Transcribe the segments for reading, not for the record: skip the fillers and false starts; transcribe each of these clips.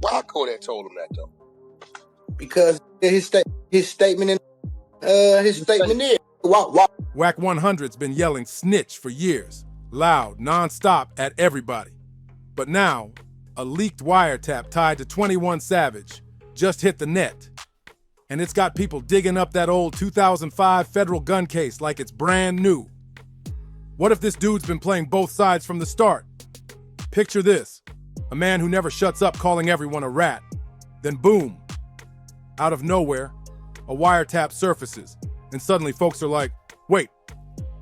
Wacko that told him that though. Because his statement is Wack 100's been yelling snitch for years, loud, non-stop at everybody. But now, a leaked wiretap tied to 21 Savage just hit the net. And it's got people digging up that old 2005 federal gun case like it's brand new. What if this dude's been playing both sides from the start? Picture this, a man who never shuts up calling everyone a rat. Then boom, out of nowhere, a wiretap surfaces, and suddenly folks are like, wait,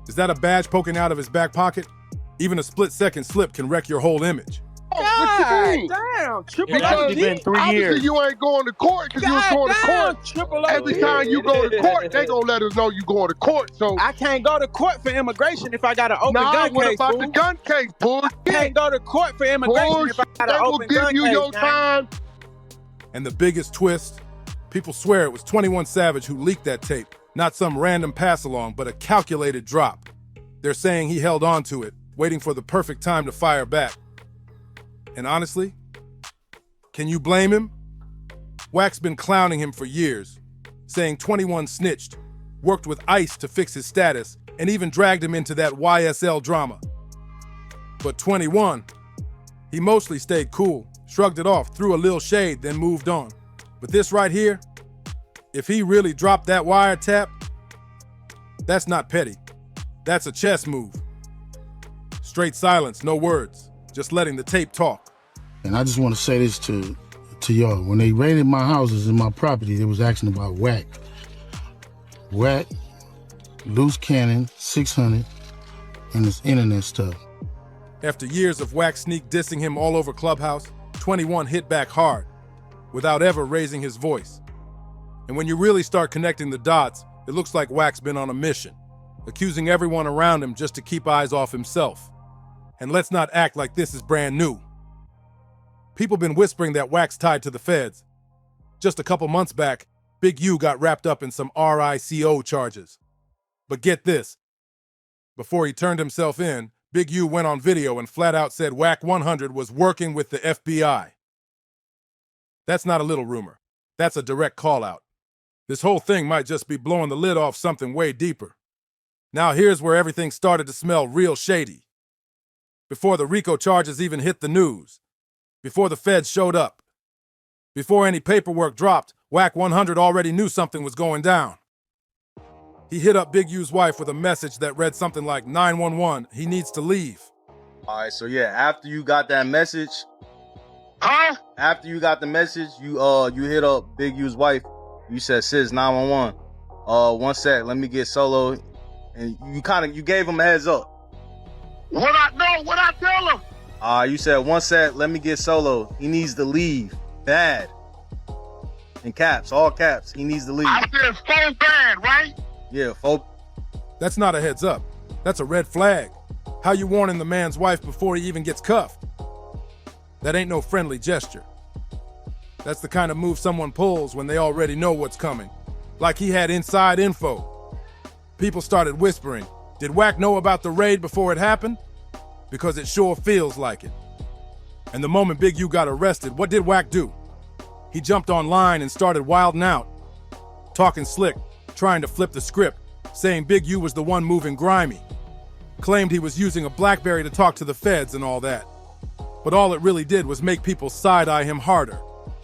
is that a badge poking out of his back pocket? Even a split-second slip can wreck your whole image. God damn, Triple because been 3 years. You ain't going to court because you was going to court. Triple Every time you go to court, they gonna let us know you going to court. So I can't go to court for immigration if I got an open gun case. What about fool? the gun case, bullshit? I can't go to court for immigration if I got an open gun case. They will give you your time. And the biggest twist, people swear it was 21 Savage who leaked that tape, not some random pass-along, but a calculated drop. They're saying he held on to it, waiting for the perfect time to fire back. And honestly, can you blame him? Wack's been clowning him for years, saying 21 snitched, worked with ICE to fix his status, and even dragged him into that YSL drama. But 21, he mostly stayed cool, shrugged it off, threw a little shade, then moved on. But this right here, if he really dropped that wiretap, that's not petty. That's a chess move. Straight silence, no words, just letting the tape talk. And I just want to say this to y'all. When they raided my houses and my property, they was asking about Wack. Wack, loose cannon, 600, and this internet stuff. After years of Wack sneak dissing him all over Clubhouse, 21 hit back hard, without ever raising his voice. And when you really start connecting the dots, it looks like Wack's been on a mission, accusing everyone around him just to keep eyes off himself. And let's not act like this is brand new. People been whispering that Wack's tied to the feds. Just a couple months back, Big U got wrapped up in some RICO charges. But get this, before he turned himself in, Big U went on video and flat out said Wack 100 was working with the FBI. That's not a little rumor. That's a direct call out. This whole thing might just be blowing the lid off something way deeper. Now here's where everything started to smell real shady. Before the RICO charges even hit the news, before the feds showed up, before any paperwork dropped, Wack 100 already knew something was going down. He hit up Big U's wife with a message that read something like 911, he needs to leave. All right, so yeah, after you got that message, you hit up Big U's wife. You said, sis, 911. One sec, let me get Solo. And you gave him a heads up. What I tell him? You said, one sec, let me get Solo. He needs to leave. Bad. In caps, all caps. He needs to leave. I said so bad, right? Yeah, folk. That's not a heads up. That's a red flag. How you warning the man's wife before he even gets cuffed? That ain't no friendly gesture. That's the kind of move someone pulls when they already know what's coming. Like he had inside info. People started whispering, did Wack know about the raid before it happened? Because it sure feels like it. And the moment Big U got arrested, what did Wack do? He jumped online and started wilding out, talking slick, trying to flip the script, saying Big U was the one moving grimy, claimed he was using a BlackBerry to talk to the feds and all that. But all it really did was make people side-eye him harder.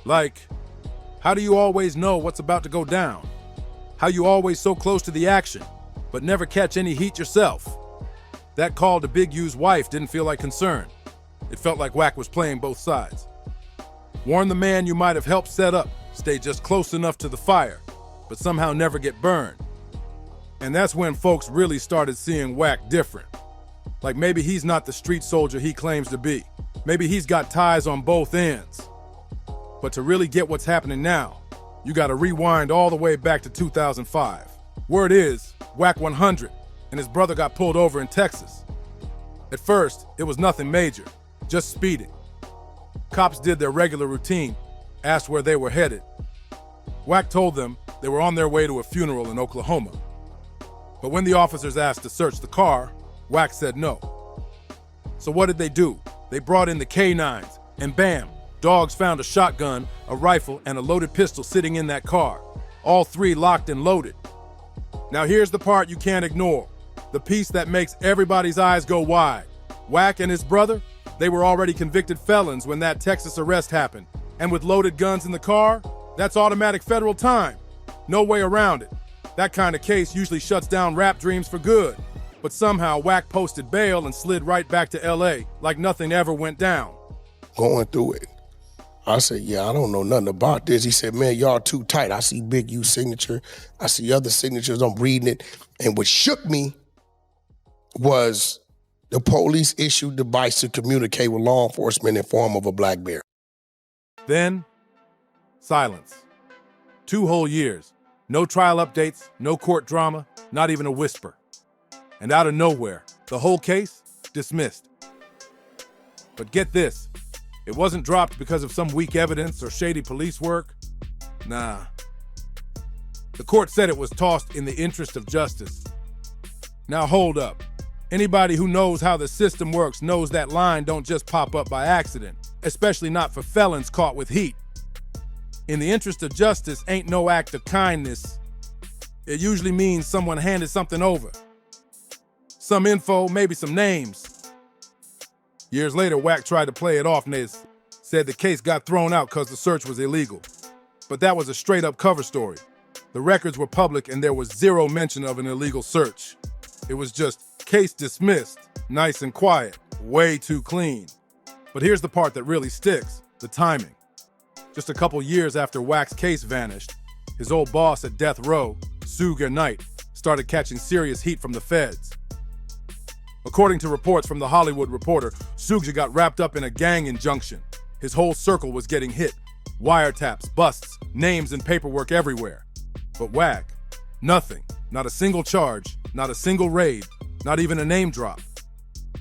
Like, how do you always know what's about to go down? How you always so close to the action, but never catch any heat yourself? That call to Big U's wife didn't feel like concern. It felt like Wack was playing both sides. Warn the man you might have helped set up, stay just close enough to the fire, but somehow never get burned. And that's when folks really started seeing Wack different. Like maybe he's not the street soldier he claims to be. Maybe he's got ties on both ends. But to really get what's happening now, you gotta rewind all the way back to 2005. Word is, Wack 100 and his brother got pulled over in Texas. At first, it was nothing major, just speeding. Cops did their regular routine, asked where they were headed. Wack told them they were on their way to a funeral in Oklahoma. But when the officers asked to search the car, Wack said no. So what did they do? They brought in the K9s, and bam, Dogs found a shotgun, a rifle, and a loaded pistol sitting in that car. All three locked and loaded. Now here's the part you can't ignore. The piece that makes everybody's eyes go wide. Wack and his brother, they were already convicted felons when that Texas arrest happened. And with loaded guns in the car, that's automatic federal time. No way around it. That kind of case usually shuts down rap dreams for good. But somehow Wack posted bail and slid right back to LA like nothing ever went down. Going through it, I said, yeah, I don't know nothing about this. He said, man, y'all too tight. I see Big U signature. I see other signatures. I'm reading it. And what shook me was the police issued device to communicate with law enforcement in form of a black bear. Then, silence. 2 whole years. No trial updates, no court drama, not even a whisper. And out of nowhere, the whole case dismissed. But get this, it wasn't dropped because of some weak evidence or shady police work. Nah. The court said it was tossed in the interest of justice. Now hold up. Anybody who knows how the system works knows that line don't just pop up by accident, especially not for felons caught with heat. In the interest of justice ain't no act of kindness. It usually means someone handed something over. Some info, maybe some names. Years later, Wack tried to play it off and said the case got thrown out because the search was illegal. But that was a straight-up cover story. The records were public and there was zero mention of an illegal search. It was just case dismissed, nice and quiet, way too clean. But here's the part that really sticks, the timing. Just a couple years after Wack's case vanished, his old boss at death row, Suge Knight, started catching serious heat from the feds. According to reports from The Hollywood Reporter, Suge got wrapped up in a gang injunction. His whole circle was getting hit. Wiretaps, busts, names and paperwork everywhere. But Wack, nothing. Not a single charge, not a single raid, not even a name drop.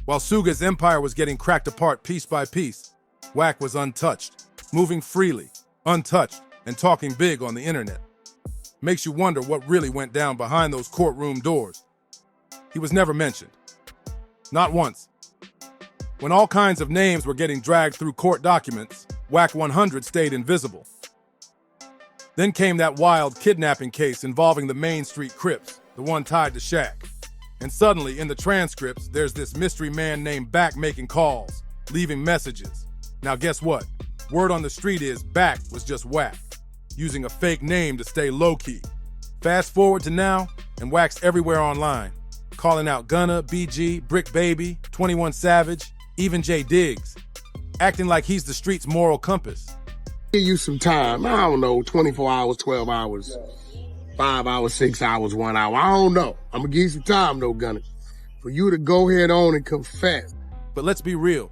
While Suge's empire was getting cracked apart piece by piece, Wack was untouched, moving freely, untouched, and talking big on the internet. Makes you wonder what really went down behind those courtroom doors. He was never mentioned. Not once. When all kinds of names were getting dragged through court documents, Wack 100 stayed invisible. Then came that wild kidnapping case involving the Main Street Crips, the one tied to Shaq. And suddenly, in the transcripts, there's this mystery man named Back making calls, leaving messages. Now guess what? Word on the street is Back was just Wack, using a fake name to stay low-key. Fast forward to now, and Wack's everywhere online, calling out Gunna, BG, Brick Baby, 21 Savage, even J Diggs, acting like he's the street's moral compass. Give you some time. I don't know, 24 hours, 12 hours, 5 hours, 6 hours, 1 hour. I don't know. I'm gonna give you some time though, Gunna, for you to go ahead on and confess. But let's be real.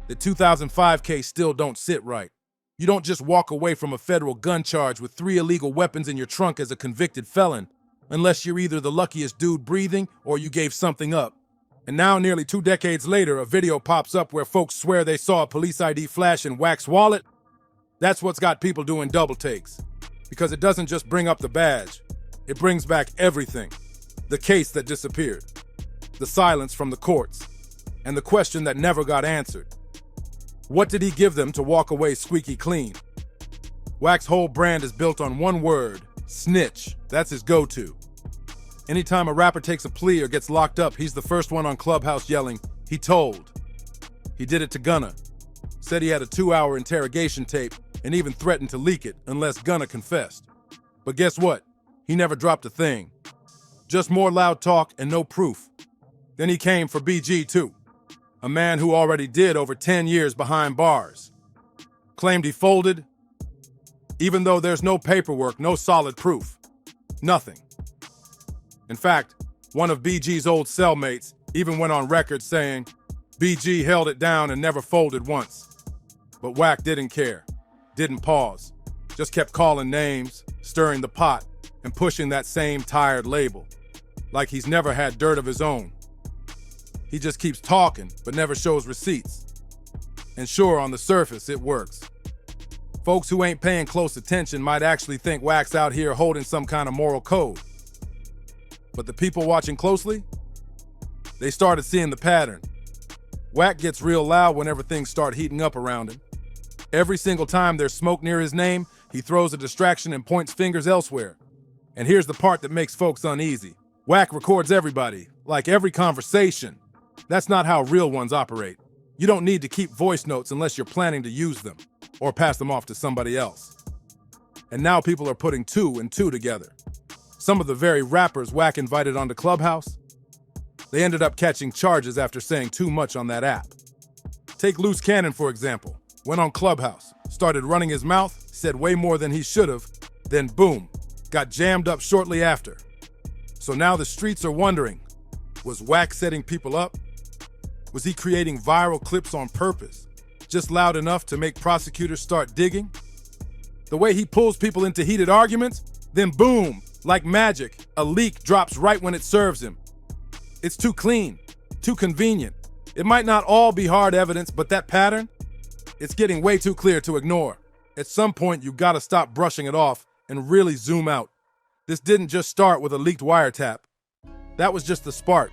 The 2005 case still don't sit right. You don't just walk away from a federal gun charge with 3 illegal weapons in your trunk as a convicted felon, unless you're either the luckiest dude breathing or you gave something up. And now, nearly 2 decades later, a video pops up where folks swear they saw a police ID flash in Wack's wallet. That's what's got people doing double takes. Because it doesn't just bring up the badge, it brings back everything. The case that disappeared, the silence from the courts, and the question that never got answered. What did he give them to walk away squeaky clean? Wack's whole brand is built on one word, snitch. That's his go-to. Anytime a rapper takes a plea or gets locked up, he's the first one on Clubhouse yelling, "He told." He did it to Gunna. Said he had a 2-hour interrogation tape and even threatened to leak it unless Gunna confessed. But guess what? He never dropped a thing. Just more loud talk and no proof. Then he came for BG too. A man who already did over 10 years behind bars. Claimed he folded, even though there's no paperwork, no solid proof. Nothing. In fact, one of BG's old cellmates even went on record saying, BG held it down and never folded once. But Wack didn't care, didn't pause, just kept calling names, stirring the pot, and pushing that same tired label, like he's never had dirt of his own. He just keeps talking, but never shows receipts. And sure, on the surface, it works. Folks who ain't paying close attention might actually think Wack's out here holding some kind of moral code. But the people watching closely, they started seeing the pattern. Wack gets real loud whenever things start heating up around him. Every single time there's smoke near his name, he throws a distraction and points fingers elsewhere. And here's the part that makes folks uneasy. Wack records everybody, like every conversation. That's not how real ones operate. You don't need to keep voice notes unless you're planning to use them, or pass them off to somebody else. And now people are putting 2 and 2 together. Some of the very rappers Wack invited onto Clubhouse, they ended up catching charges after saying too much on that app. Take Loose Cannon, for example. Went on Clubhouse, started running his mouth, said way more than he should have, then boom, got jammed up shortly after. So now the streets are wondering, was Wack setting people up? Was he creating viral clips on purpose, just loud enough to make prosecutors start digging? The way he pulls people into heated arguments, then boom, like magic, a leak drops right when it serves him. It's too clean, too convenient. It might not all be hard evidence, but that pattern, it's getting way too clear to ignore. At some point, you gotta stop brushing it off and really zoom out. This didn't just start with a leaked wiretap. That was just the spark.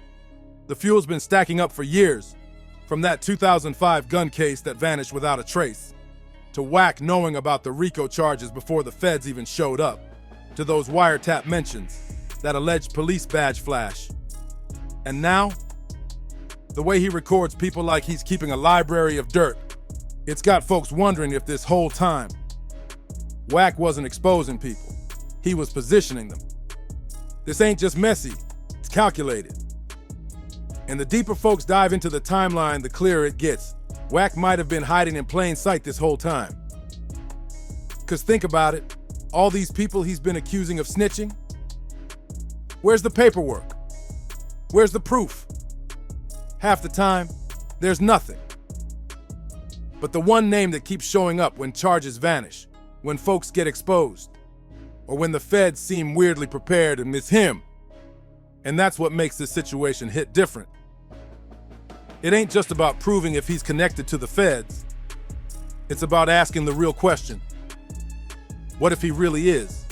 The fuel's been stacking up for years, from that 2005 gun case that vanished without a trace, to Wack knowing about the RICO charges before the feds even showed up, to those wiretap mentions, that alleged police badge flash. And now, the way he records people like he's keeping a library of dirt, it's got folks wondering if this whole time, Wack wasn't exposing people, he was positioning them. This ain't just messy, it's calculated. And the deeper folks dive into the timeline, the clearer it gets. Wack might have been hiding in plain sight this whole time. Cause think about it, all these people he's been accusing of snitching, where's the paperwork? Where's the proof? Half the time, there's nothing. But the one name that keeps showing up when charges vanish, when folks get exposed, or when the feds seem weirdly prepared, and it's him. And that's what makes this situation hit different. It ain't just about proving if he's connected to the feds. It's about asking the real question. What if he really is?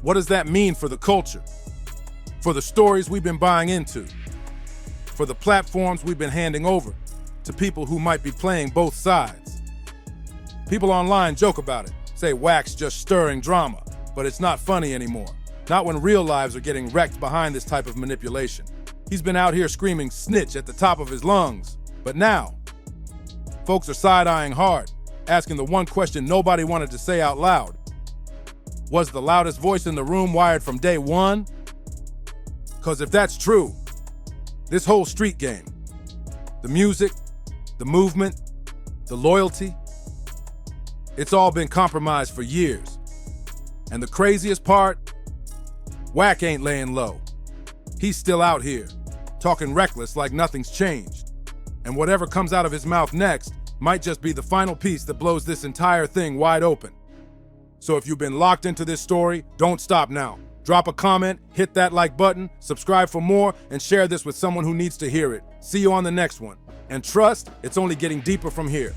What does that mean for the culture? For the stories we've been buying into? For the platforms we've been handing over to people who might be playing both sides? People online joke about it, say Wack's just stirring drama, but it's not funny anymore. Not when real lives are getting wrecked behind this type of manipulation. He's been out here screaming snitch at the top of his lungs, but now, folks are side-eyeing hard, asking the one question nobody wanted to say out loud. Was the loudest voice in the room wired from day one? Because if that's true, this whole street game, the music, the movement, the loyalty, it's all been compromised for years. And the craziest part, Wack ain't laying low. He's still out here, talking reckless like nothing's changed. And whatever comes out of his mouth next might just be the final piece that blows this entire thing wide open. So if you've been locked into this story, don't stop now. Drop a comment, hit that like button, subscribe for more, and share this with someone who needs to hear it. See you on the next one. And trust, it's only getting deeper from here.